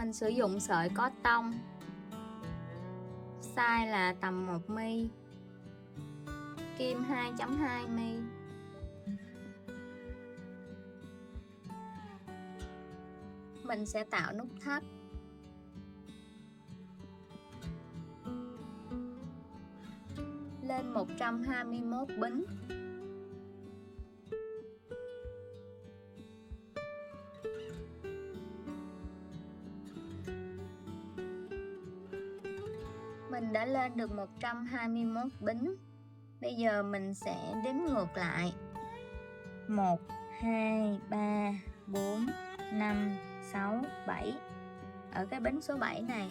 Mình sử dụng sợi cotton size là tầm 1 mm, kim 2.2 mm. Mình sẽ tạo nút thắt lên 121 bính. Mình đã lên được 121 bính. Bây giờ mình sẽ đếm ngược lại. 1, 2, 3, 4, 5, 6, 7. Ở cái bính số 7 này,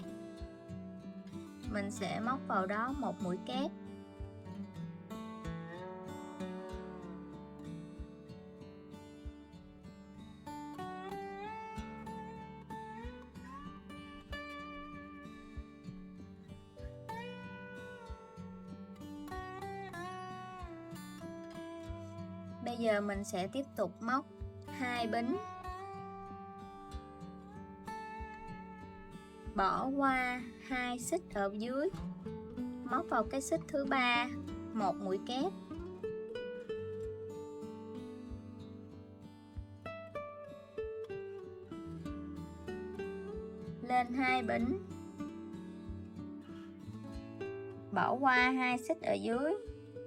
mình sẽ móc vào đó một mũi kép. Bây giờ mình sẽ tiếp tục móc 2 bính, bỏ qua 2 xích ở dưới, móc vào cái xích thứ 3 một mũi kép, lên 2 bính, bỏ qua 2 xích ở dưới,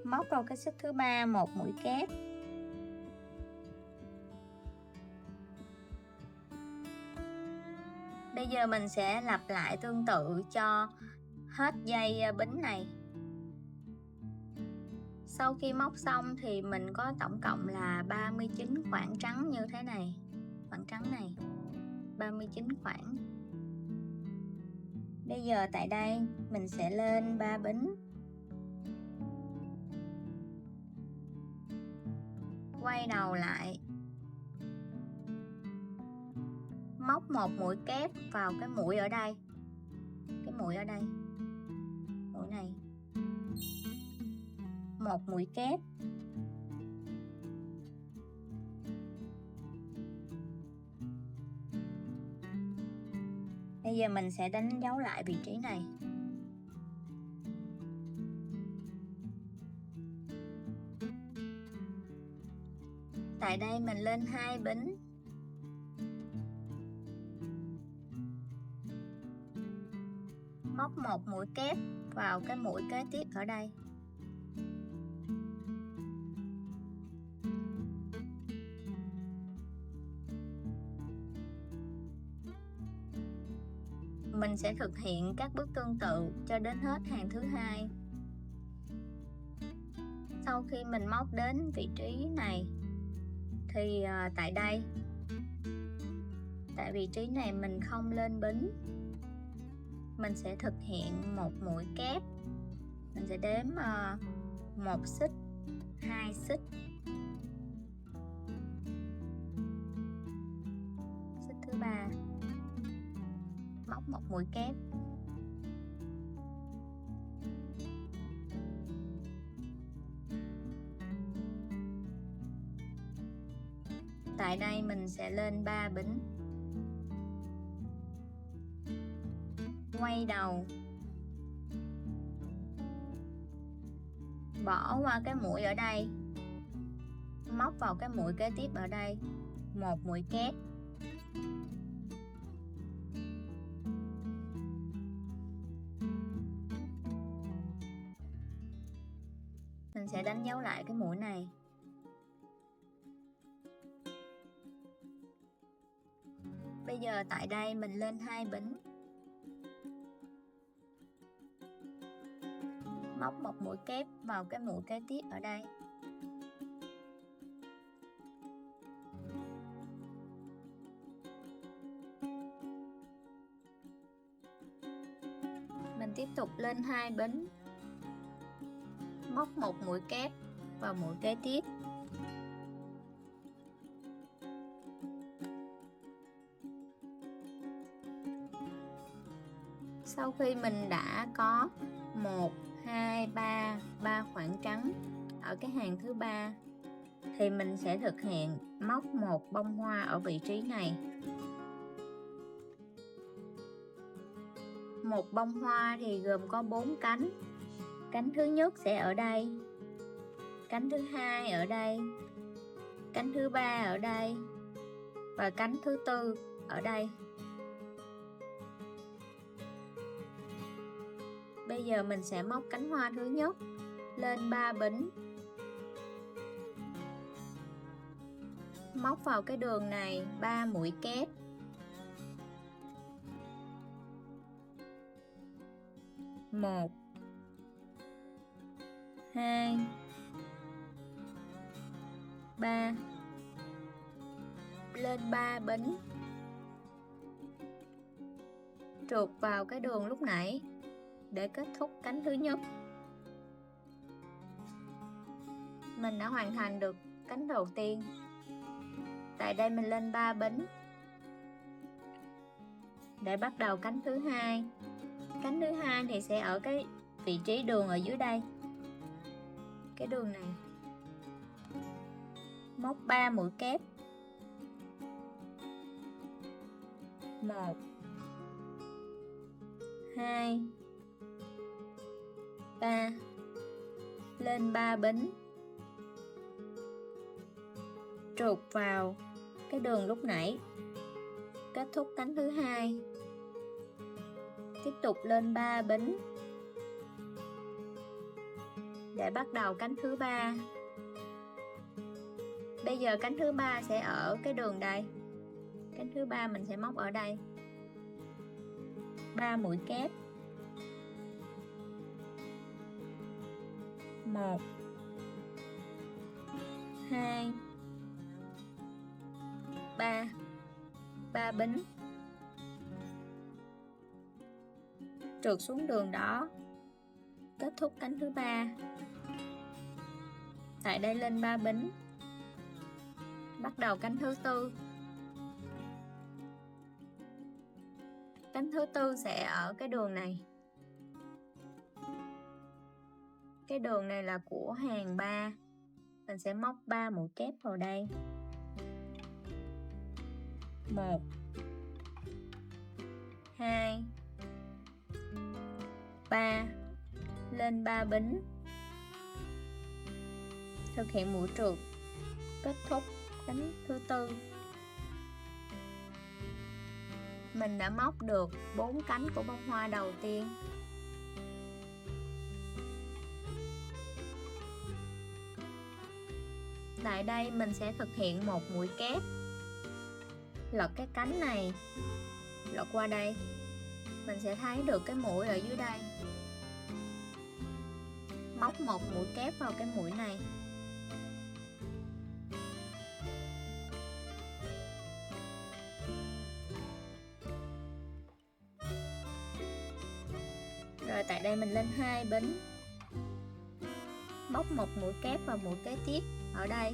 móc vào cái xích thứ 3 một mũi kép, bây giờ mình sẽ lặp lại tương tự cho hết dây bính này. Sau khi móc xong thì mình có tổng cộng là 39 khoảng trắng như thế này. Khoảng trắng này 39 khoảng. Bây giờ tại đây mình sẽ lên 3 bính, quay đầu lại, móc một mũi kép vào cái mũi ở đây, cái mũi ở đây, mũi này, một mũi kép, bây giờ mình sẽ đánh dấu lại vị trí này. Tại đây mình lên 2 bính, móc một mũi kép vào cái mũi kế tiếp ở đây, mình sẽ thực hiện các bước tương tự cho đến hết hàng thứ 2. Sau khi mình móc đến vị trí này thì tại đây, tại vị trí này mình không lên bính, mình sẽ thực hiện một mũi kép, mình sẽ đếm 1 xích, 2 xích, xích thứ 3, móc một mũi kép, tại đây mình sẽ lên 3 bính, quay đầu, bỏ qua cái mũi ở đây, móc vào cái mũi kế tiếp ở đây một mũi kép, mình sẽ đánh dấu lại cái mũi này. Bây giờ tại đây mình lên 2 bính, móc một mũi kép vào cái mũi kế tiếp ở đây, mình tiếp tục lên 2 bính, móc một mũi kép vào mũi kế tiếp, sau khi mình đã có 1, 2, 3 khoảng trắng ở cái hàng thứ 3 thì mình sẽ thực hiện móc một bông hoa ở vị trí này, Một bông hoa thì gồm có 4 cánh. Cánh thứ nhất sẽ ở đây, cánh thứ hai ở đây, cánh thứ ba ở đây và cánh thứ tư ở đây. Bây giờ mình sẽ móc cánh hoa thứ nhất lên 3 bính, móc vào cái đường này 3 mũi kép, một, 2, 3, lên 3 bính, trượt vào cái đường lúc nãy để kết thúc cánh thứ nhất. Mình đã hoàn thành được cánh đầu tiên. Tại đây mình lên 3 bính để bắt đầu cánh thứ hai. Cánh thứ hai thì sẽ ở cái vị trí đường ở dưới đây, cái đường này, móc 3 mũi kép, 1, 2, 3, lên 3 bính, trượt vào cái đường lúc nãy, kết thúc cánh thứ hai. Tiếp tục lên 3 bính để bắt đầu cánh thứ ba. Bây giờ cánh thứ ba sẽ ở cái đường đây, cánh thứ ba mình sẽ móc ở đây 3 mũi kép, 1, 2, 3, 3 bính, trượt xuống đường đó, kết thúc cánh thứ ba. Tại đây lên 3 bính, bắt đầu cánh thứ tư. Cánh thứ tư sẽ ở cái đường này, cái đường này là của hàng 3, mình sẽ móc 3 mũi kép vào đây, 1, 2, 3, lên 3 bính, thực hiện mũi trượt, kết thúc cánh thứ tư. Mình đã móc được 4 cánh của bông hoa đầu tiên. Tại đây mình sẽ thực hiện một mũi kép, lật cái cánh này, lật qua đây, mình sẽ thấy được cái mũi ở dưới đây, móc một mũi kép vào cái mũi này, rồi tại đây mình lên 2 bính, móc một mũi kép vào mũi kế tiếp ở đây,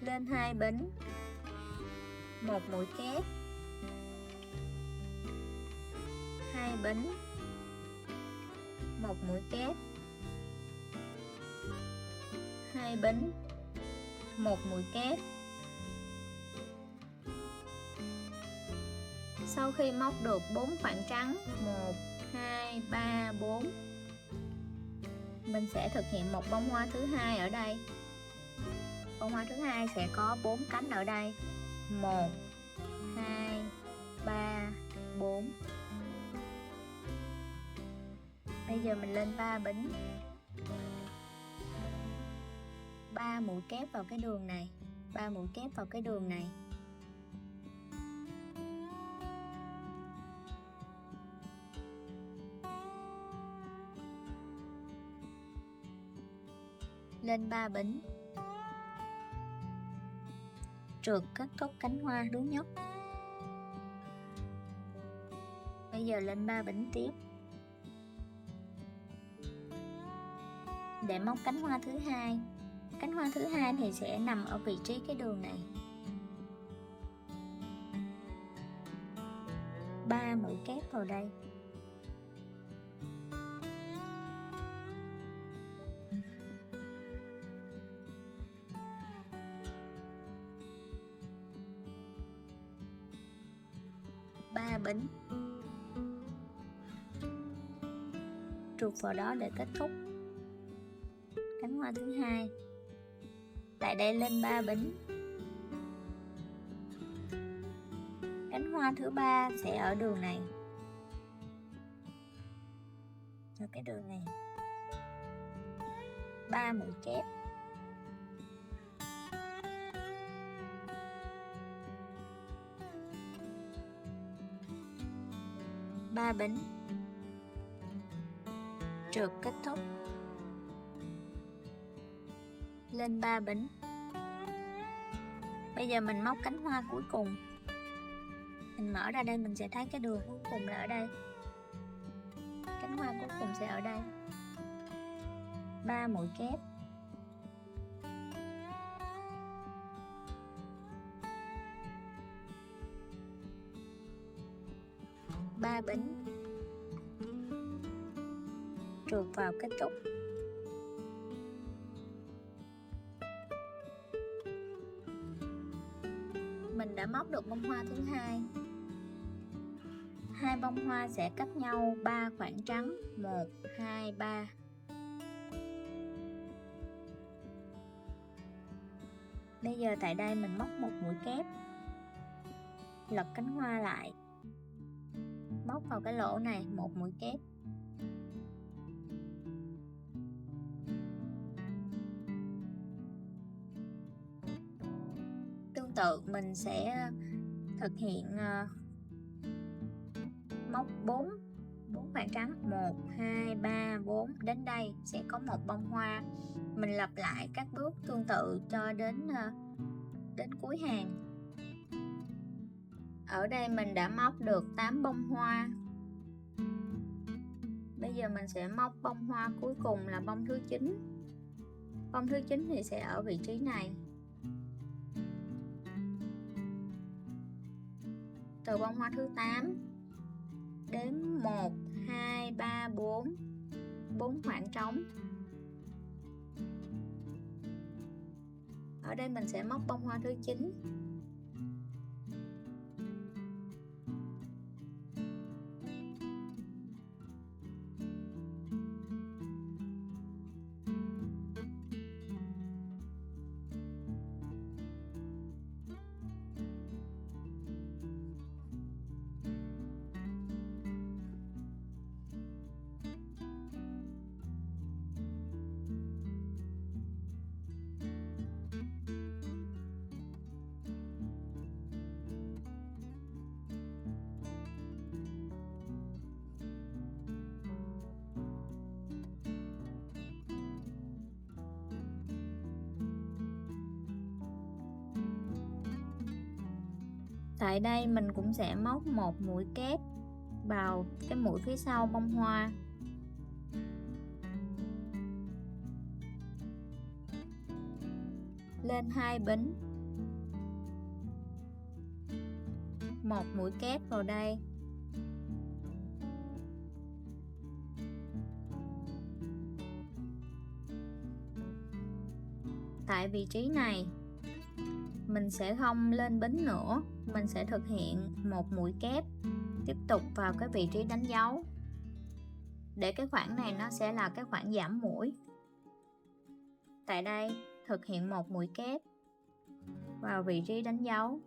lên 2 bính, một mũi kép, 2 bính, một mũi kép, 2 bính, một mũi kép. Sau khi móc được 4 khoảng trắng 1, 2, 3, 4, mình sẽ thực hiện một bông hoa thứ hai ở đây. Bông hoa thứ hai sẽ có 4 cánh ở đây, 1, 2, 3, 4. Bây giờ mình lên 3 bính, 3 mũi kép vào cái đường này, 3 mũi kép vào cái đường này. Lên 3 bính, trượt kết thúc cánh hoa thứ nhất. Bây giờ lên 3 bính tiếp để móc cánh hoa thứ hai. Cánh hoa thứ hai thì sẽ nằm ở vị trí cái đường này, 3 mũi kép vào đây, 3 bính, trục vào đó để kết thúc cánh hoa thứ hai. Tại đây lên 3 bính, cánh hoa thứ ba sẽ ở đường này, ở cái đường này, 3 mũi kép, ba bính, trượt kết thúc, lên 3 bính. Bây giờ mình móc cánh hoa cuối cùng, mình mở ra đây mình sẽ thấy cái đường cuối cùng là ở đây, cánh hoa cuối cùng sẽ ở đây, 3 mũi kép, ba bính, trượt vào kết thúc. Mình đã móc được bông hoa thứ hai. Hai bông hoa sẽ cách nhau 3 khoảng trắng, 1, 2, 3. Bây giờ tại đây mình móc một mũi kép, lật cánh hoa lại, móc vào cái lỗ này một mũi kép, tương tự mình sẽ thực hiện móc 4 khoảng trắng, 1, 2, 3, 4, đến đây sẽ có một bông hoa. Mình lặp lại các bước tương tự cho đến cuối hàng. Ở đây mình đã móc được 8 bông hoa. Bây giờ mình sẽ móc bông hoa cuối cùng là bông thứ 9. Bông thứ 9 thì sẽ ở vị trí này. Từ bông hoa thứ 8 đến 1, 2, 3, 4, 4 khoảng trống. Ở đây mình sẽ móc bông hoa thứ 9. Tại đây mình cũng sẽ móc một mũi kép vào cái mũi phía sau bông hoa. Lên 2 bính. Một mũi kép vào đây. Tại vị trí này mình sẽ không lên bính nữa, mình sẽ thực hiện một mũi kép tiếp tục vào cái vị trí đánh dấu, để cái khoảng này nó sẽ là cái khoảng giảm mũi. Tại đây thực hiện một mũi kép vào vị trí đánh dấu.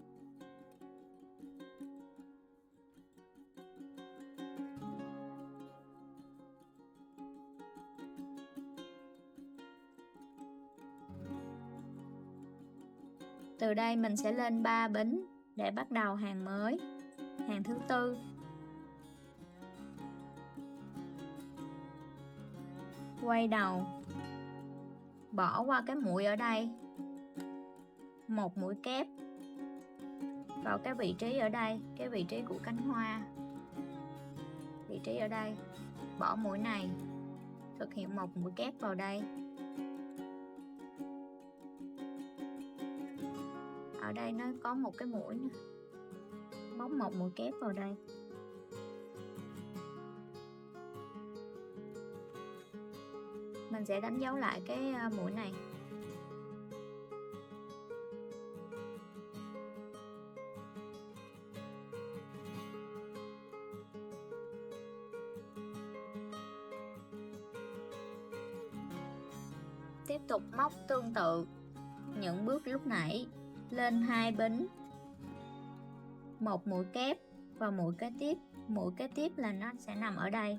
Từ đây mình sẽ lên 3 bính để bắt đầu hàng mới, hàng thứ tư. Quay đầu, bỏ qua cái mũi ở đây, một mũi kép vào cái vị trí ở đây, cái vị trí của cánh hoa, vị trí ở đây, bỏ mũi này, thực hiện một mũi kép vào đây. Ở đây nó có một cái mũi nữa, bóc một mũi kép vào đây. Mình sẽ đánh dấu lại cái mũi này. tiếp tục móc tương tự những bước lúc nãy, lên 2 bính, một mũi kép và mũi kế tiếp là nó sẽ nằm ở đây.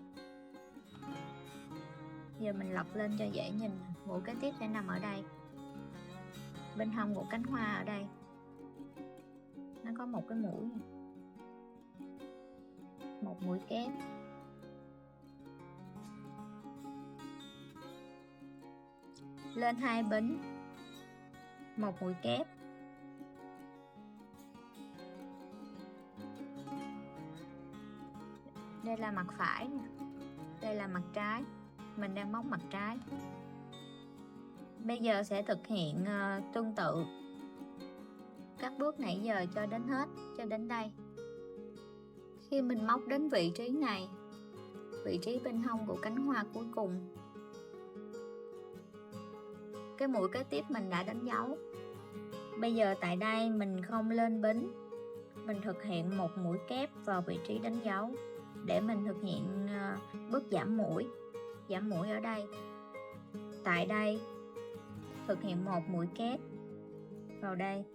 Giờ mình lật lên cho dễ nhìn, mũi kế tiếp sẽ nằm ở đây, bên hông của cánh hoa ở đây, nó có một cái mũi, một mũi kép, lên 2 bính, một mũi kép, đây là mặt phải nè, đây là mặt trái, mình đang móc mặt trái. Bây giờ sẽ thực hiện tương tự các bước nãy giờ cho đến hết, cho đến đây. Khi mình móc đến vị trí này, vị trí bên hông của cánh hoa cuối cùng, cái mũi kế tiếp mình đã đánh dấu. Bây giờ tại đây mình không lên bính, mình thực hiện một mũi kép vào vị trí đánh dấu để mình thực hiện bước giảm mũi ở đây. Tại đây thực hiện một mũi kép vào đây,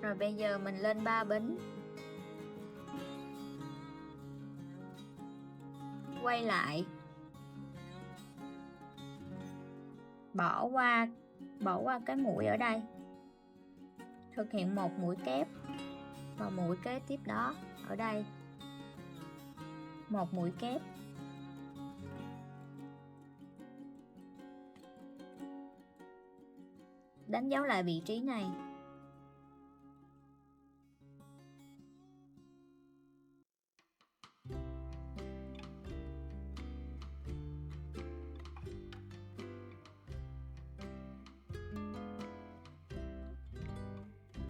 rồi bây giờ mình lên 3 bính, quay lại, bỏ qua cái mũi ở đây, thực hiện một mũi kép vào mũi kế tiếp đó ở đây, một mũi kép, đánh dấu lại vị trí này.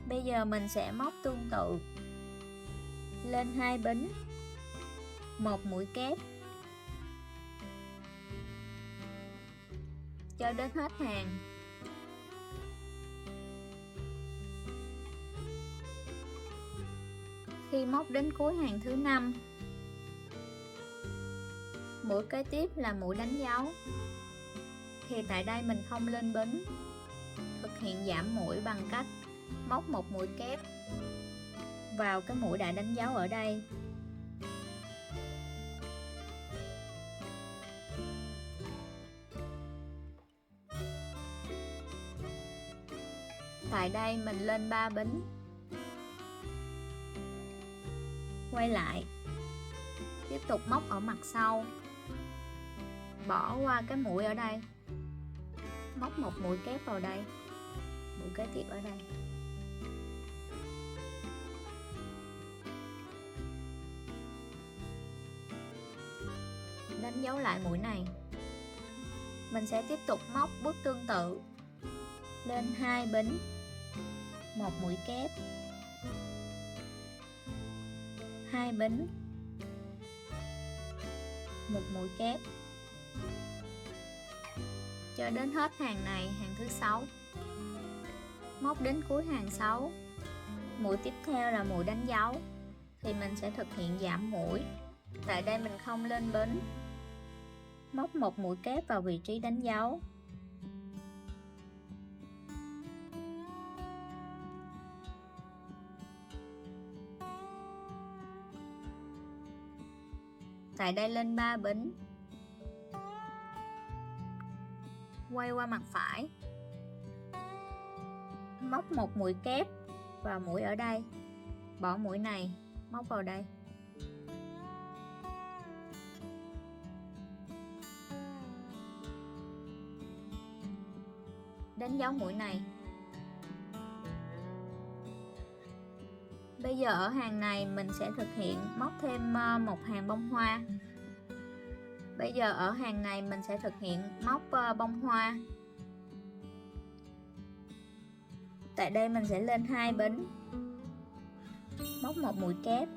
Bây giờ mình sẽ móc tương tự, lên 2 bính, một mũi kép cho đến hết hàng. Khi móc đến cuối hàng thứ 5, mũi kế tiếp là mũi đánh dấu, thì tại đây mình không lên bính, thực hiện giảm mũi bằng cách móc một mũi kép vào cái mũi đã đánh dấu ở đây, tại đây mình lên 3 bính, quay lại, tiếp tục móc ở mặt sau, bỏ qua cái mũi ở đây, móc một mũi kép vào đây, mũi kế tiếp ở đây, đánh dấu lại mũi này. Mình sẽ tiếp tục móc bước tương tự, lên 2 bính, một mũi kép, 2 bính, một mũi kép, cho đến hết hàng này, hàng thứ 6. Móc đến cuối hàng 6, mũi tiếp theo là mũi đánh dấu, thì mình sẽ thực hiện giảm mũi. Tại đây mình không lên bính, móc một mũi kép vào vị trí đánh dấu, tại đây lên 3 bính, quay qua mặt phải, móc một mũi kép vào mũi ở đây, bỏ mũi này, móc vào đây, đánh dấu mũi này. Bây giờ ở hàng này mình sẽ thực hiện móc thêm một hàng bông hoa. Bây giờ ở hàng này mình sẽ thực hiện móc bông hoa. Tại đây mình sẽ lên 2 bính, móc một mũi kép,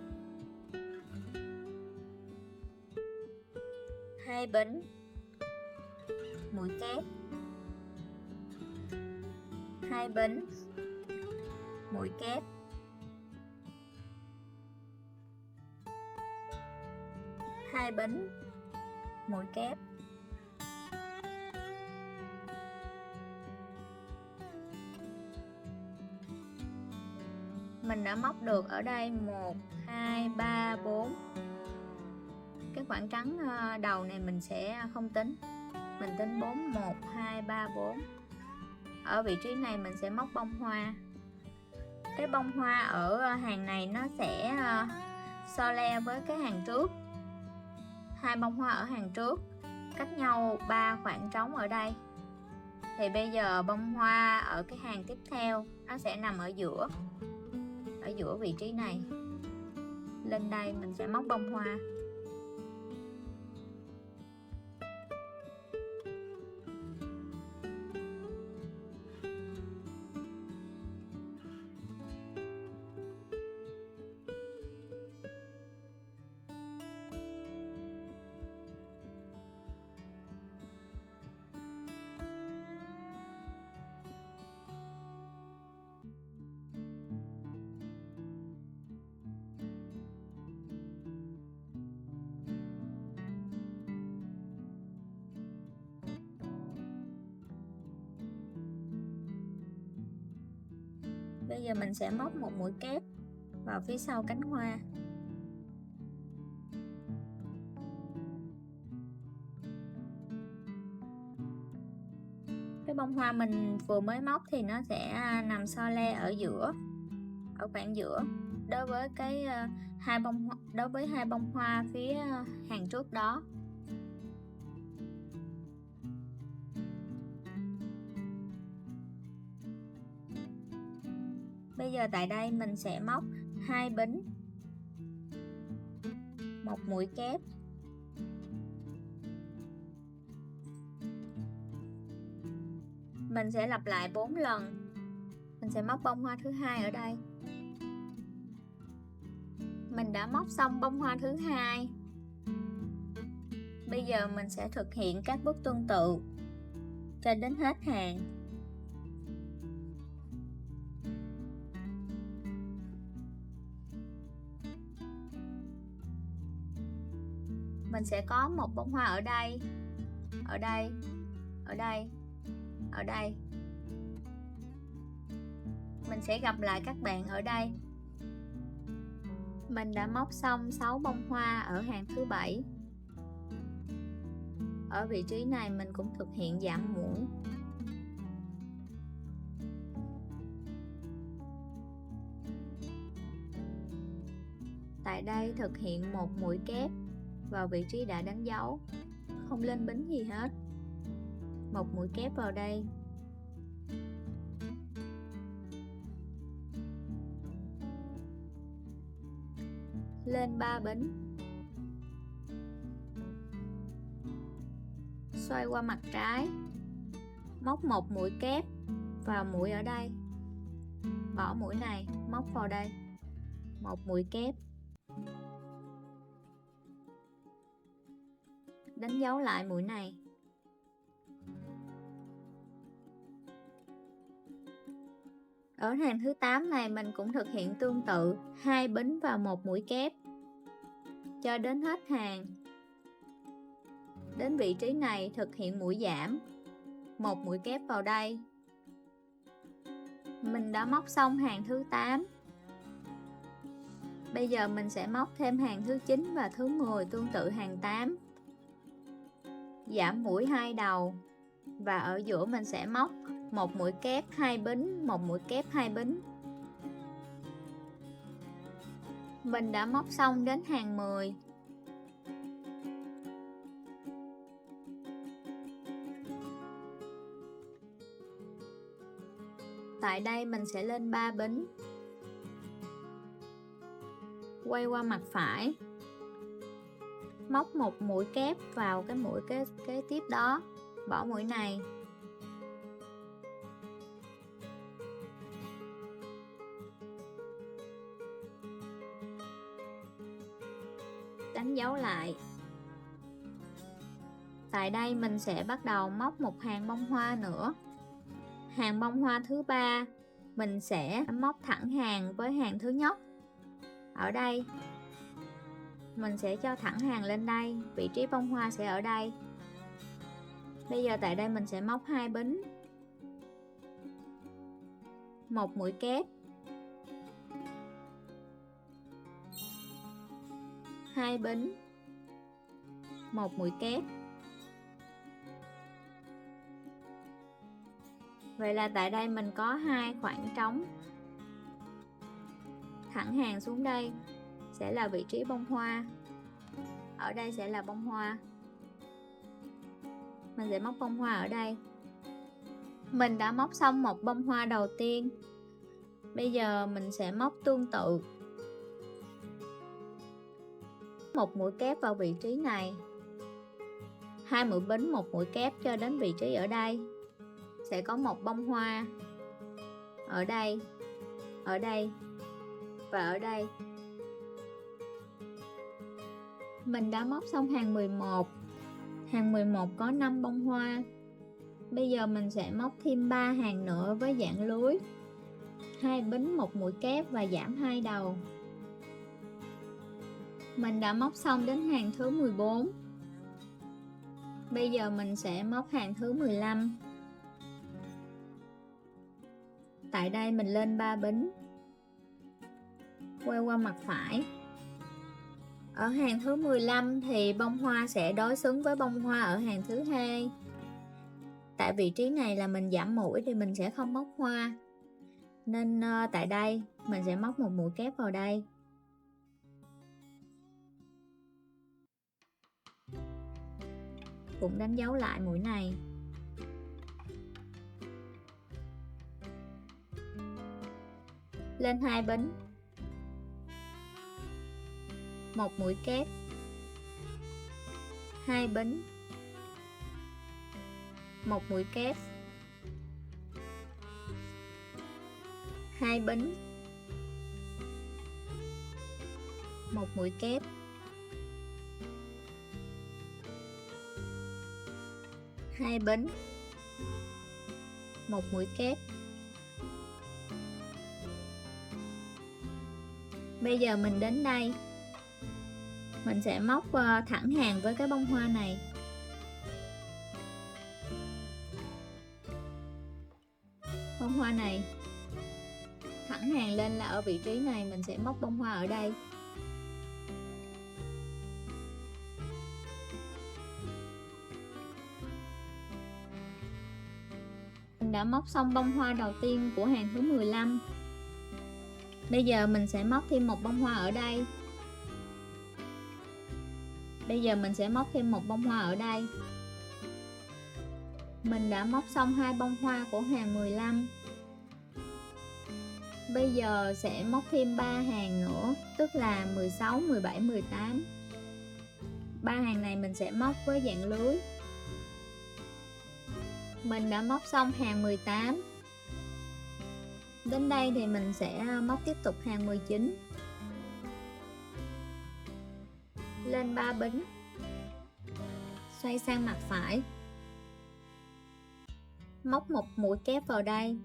2 bính, mũi kép, 2 bính, mũi kép, 2 bính, mũi kép. Mình đã móc được ở đây 1 2 3 4. Cái khoảng trắng đầu này mình sẽ không tính. Mình tính 4 1 2 3 4. Ở vị trí này mình sẽ móc bông hoa. Cái bông hoa ở hàng này nó sẽ so le với cái hàng trước. Hai bông hoa ở hàng trước cách nhau 3 khoảng trống ở đây. Thì bây giờ bông hoa ở cái hàng tiếp theo nó sẽ nằm ở giữa vị trí này. Lên đây mình sẽ móc bông hoa. Bây giờ mình sẽ móc một mũi kép vào phía sau cánh hoa. Cái bông hoa mình vừa mới móc thì nó sẽ nằm so le ở giữa, ở khoảng giữa đối với hai bông hoa phía hàng trước đó. Bây giờ tại đây mình sẽ móc 2 bính, một mũi kép, mình sẽ lặp lại 4 lần. Mình sẽ móc bông hoa thứ hai ở đây. Mình đã móc xong bông hoa thứ hai. Bây giờ mình sẽ thực hiện các bước tương tự cho đến hết hàng. Mình sẽ có một bông hoa ở đây, ở đây, ở đây, ở đây. Mình sẽ gặp lại các bạn ở đây. Mình đã móc xong 6 bông hoa ở hàng thứ 7. Ở vị trí này mình cũng thực hiện giảm mũi. Tại đây thực hiện một mũi kép vào vị trí đã đánh dấu, không lên bính gì hết. Một mũi kép vào đây. Lên 3 bính. Xoay qua mặt trái. Móc một mũi kép vào mũi ở đây. Bỏ mũi này, móc vào đây. Một mũi kép. Đánh dấu lại mũi này. Ở hàng thứ 8 này mình cũng thực hiện tương tự, 2 bính vào một mũi kép cho đến hết hàng. Đến vị trí này thực hiện mũi giảm, một mũi kép vào đây. Mình đã móc xong hàng thứ 8. Bây giờ mình sẽ móc thêm hàng thứ 9 và thứ 10 tương tự hàng 8. Giảm mũi 2 đầu và ở giữa mình sẽ móc một mũi kép 2 bính, một mũi kép 2 bính. Mình đã móc xong đến hàng 10. Tại đây mình sẽ lên 3 bính. Quay qua mặt phải. Móc một mũi kép vào cái mũi kế tiếp đó, bỏ mũi này. Đánh dấu lại. Tại đây mình sẽ bắt đầu móc một hàng bông hoa nữa. Hàng bông hoa thứ 3 mình sẽ móc thẳng hàng với hàng thứ nhất. Ở đây mình sẽ cho thẳng hàng lên đây, vị trí bông hoa sẽ ở đây. Bây giờ tại đây mình sẽ móc 2 bính, 1 mũi kép, 2 bính, 1 mũi kép. Vậy là tại đây mình có 2 khoảng trống. Thẳng hàng xuống đây sẽ là vị trí bông hoa. Ở đây sẽ là bông hoa. Mình sẽ móc bông hoa ở đây. Mình đã móc xong một bông hoa đầu tiên. Bây giờ mình sẽ móc tương tự. Một mũi kép vào vị trí này. 2 mũi bính, 1 mũi kép cho đến vị trí ở đây. Sẽ có một bông hoa ở đây, ở đây và ở đây. Mình đã móc xong hàng 11. Hàng 11 có 5 bông hoa. Bây giờ mình sẽ móc thêm 3 hàng nữa với dạng lưới. 2 bính, 1 mũi kép và giảm 2 đầu. Mình đã móc xong đến hàng thứ 14. Bây giờ mình sẽ móc hàng thứ 15. Tại đây mình lên 3 bính, quay qua mặt phải. Ở hàng thứ 15 thì bông hoa sẽ đối xứng với bông hoa ở hàng thứ 2. Tại vị trí này là mình giảm mũi thì mình sẽ không móc hoa. Nên tại đây mình sẽ móc một mũi kép vào đây. Cũng đánh dấu lại mũi này. Lên 2 bính, 1 mũi kép, 2 bính, 1 mũi kép, 2 bính, 1 mũi kép, 2 bính, 1 mũi kép. Bây giờ mình đến đây, mình sẽ móc thẳng hàng với cái bông hoa này. Bông hoa này thẳng hàng lên là ở vị trí này, mình sẽ móc bông hoa ở đây. Mình đã móc xong bông hoa đầu tiên của hàng thứ 15. Bây giờ mình sẽ móc thêm một bông hoa ở đây. Bây giờ mình sẽ móc thêm một bông hoa ở đây. Mình đã móc xong 2 bông hoa của hàng 15. Bây giờ sẽ móc thêm 3 hàng nữa, tức là 16, 17, 18. 3 hàng này mình sẽ móc với dạng lưới. Mình đã móc xong hàng 18. Đến đây thì mình sẽ móc tiếp tục hàng 19. Lên 3 bính, xoay sang mặt phải, móc một mũi kép vào đây.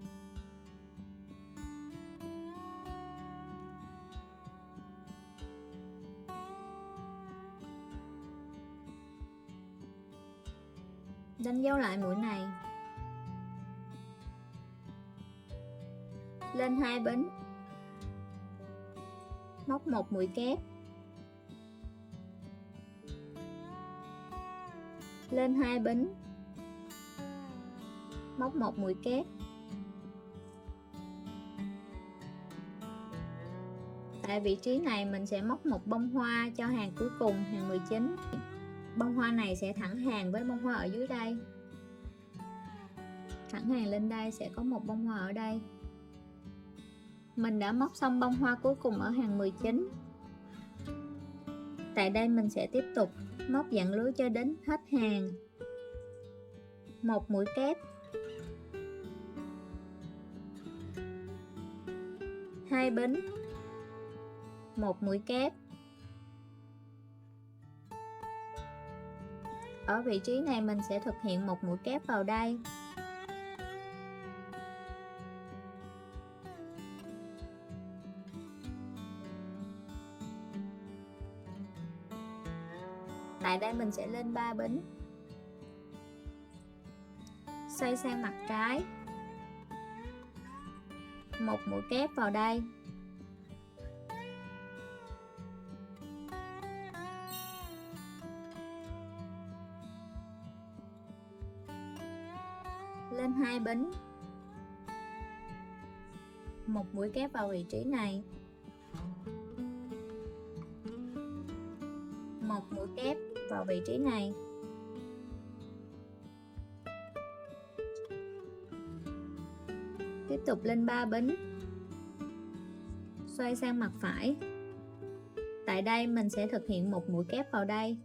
Đánh dấu lại mũi này. Lên 2 bính, móc một mũi kép. Lên 2 bính, móc một mũi kép. Tại vị trí này mình sẽ móc một bông hoa cho hàng cuối cùng, hàng 19. Bông hoa này sẽ thẳng hàng với bông hoa ở dưới đây. Thẳng hàng lên đây sẽ có một bông hoa ở đây. Mình đã móc xong bông hoa cuối cùng ở hàng 19. Tại đây mình sẽ tiếp tục móc dạng lưới cho đến hết hàng. Một mũi kép, 2 bính, 1 mũi kép. Ở vị trí này mình sẽ thực hiện một mũi kép vào đây. Tại đây mình sẽ lên 3 bính, xoay sang mặt trái, một mũi kép vào đây, lên 2 bính, một mũi kép vào vị trí này, một mũi kép vào vị trí này, tiếp tục lên 3 bính, xoay sang mặt phải. Tại đây mình sẽ thực hiện một mũi kép vào đây,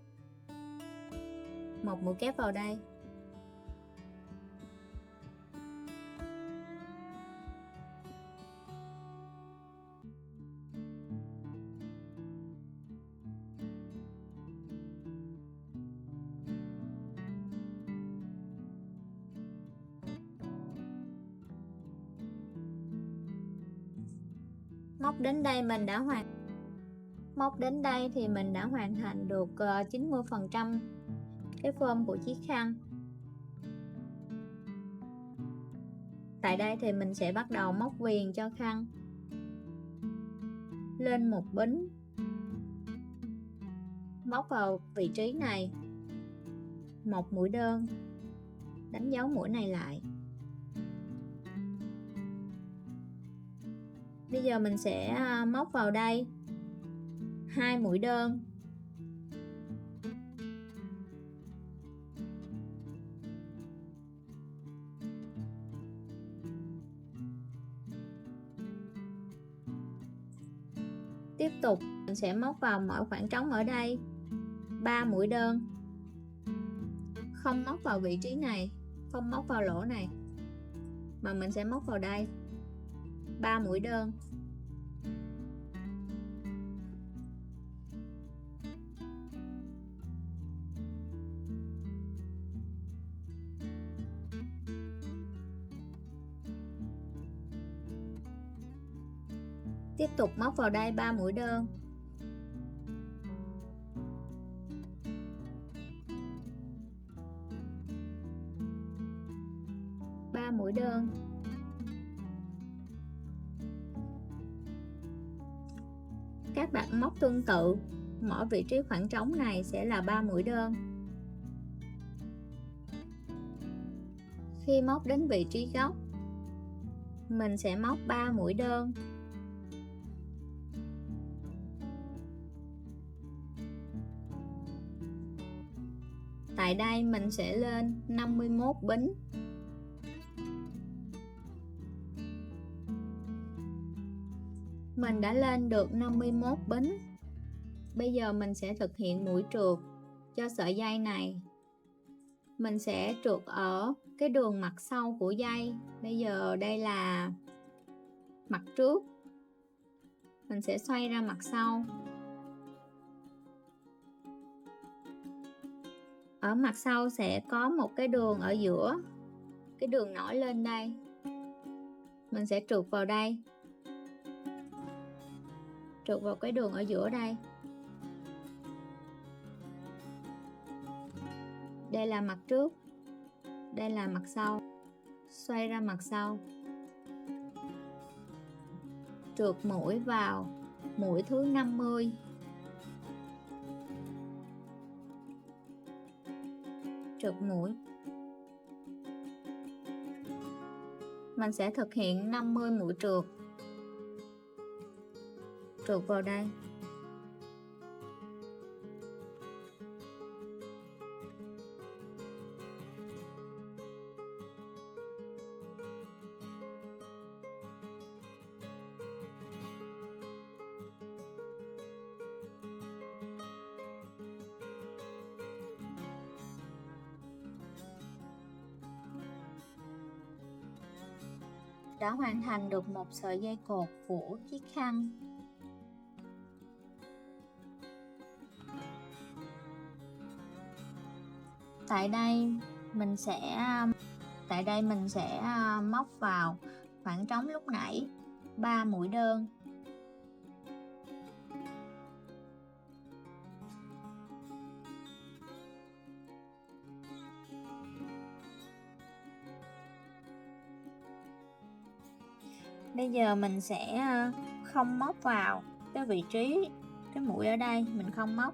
một mũi kép vào đây, móc đến đây mình đã móc đến đây thì mình đã hoàn thành được 90% cái form của chiếc khăn. Tại đây thì mình sẽ bắt đầu móc viền cho khăn, lên một bính, móc vào vị trí này, một mũi đơn, đánh dấu mũi này lại. Bây giờ mình sẽ móc vào đây 2 mũi đơn, tiếp tục mình sẽ móc vào mỗi khoảng trống ở đây 3 mũi đơn, không móc vào vị trí này, không móc vào lỗ này, mà mình sẽ móc vào đây 3 mũi đơn, tiếp tục móc vào đây 3 mũi đơn, mũi đơn, các bạn móc tương tự, mỗi vị trí khoảng trống này sẽ là 3 mũi đơn. Khi móc đến vị trí góc, mình sẽ móc 3 mũi đơn, tại đây mình sẽ lên 51 bính, mình đã lên được 51 bính. Bây giờ mình sẽ thực hiện mũi trượt cho sợi dây này. Mình sẽ trượt ở cái đường mặt sau của dây. Bây giờ đây là mặt trước, mình sẽ xoay ra mặt sau. Ở mặt sau sẽ có một cái đường ở giữa, cái đường nổi lên đây, mình sẽ trượt vào đây, trượt vào cái đường ở giữa đây. Đây là mặt trước, đây là mặt sau, xoay ra mặt sau, trượt mũi vào mũi thứ 50, trượt mũi. Mình sẽ thực hiện 50 mũi trượt, trượt vào đây. Đã hoàn thành được một sợi dây cột của chiếc khăn. Tại đây mình sẽ móc vào khoảng trống lúc nãy 3 mũi đơn. Bây giờ mình sẽ không móc vào cái vị trí cái mũi ở đây, mình không móc,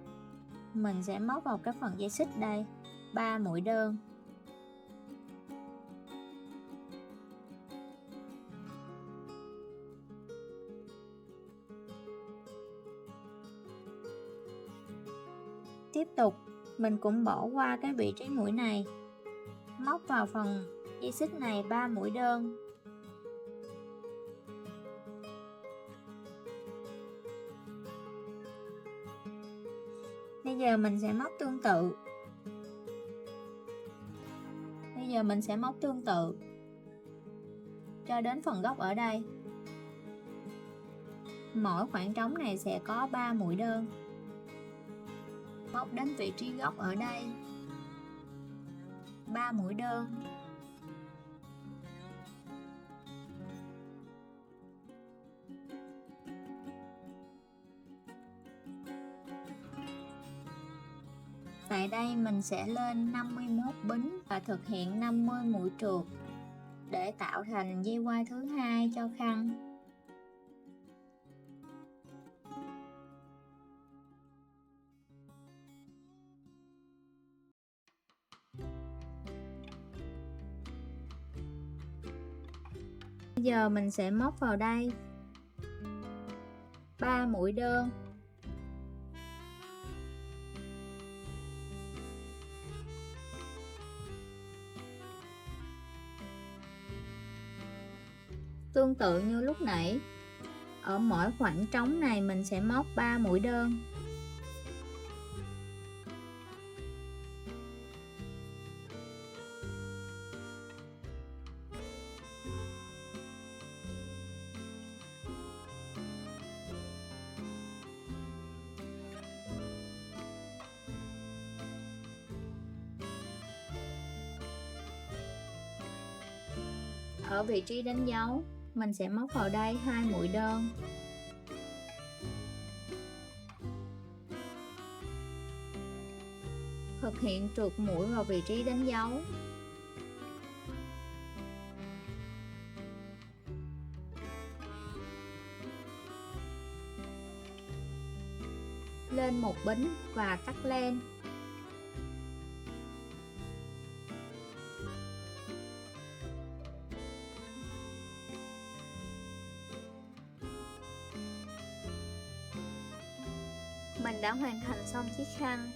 mình sẽ móc vào cái phần dây xích đây, 3 mũi đơn. Tiếp tục mình cũng bỏ qua cái vị trí mũi này, móc vào phần dây xích này 3 mũi đơn. Bây giờ mình sẽ móc tương tự. Cho đến phần góc ở đây. Mỗi khoảng trống này sẽ có 3 mũi đơn. Móc đến vị trí góc ở đây, 3 mũi đơn. Tại đây mình sẽ lên 51 bính và thực hiện 50 mũi trượt để tạo thành dây quai thứ hai cho khăn. Bây giờ mình sẽ móc vào đây 3 mũi đơn. Tương tự như lúc nãy, ở mỗi khoảng trống này mình sẽ móc 3 mũi đơn. Ở vị trí đánh dấu, mình sẽ móc vào đây 2 mũi đơn. Thực hiện trượt mũi vào vị trí đánh dấu. Lên một bính và cắt len. Mình đã hoàn thành xong chiếc khăn.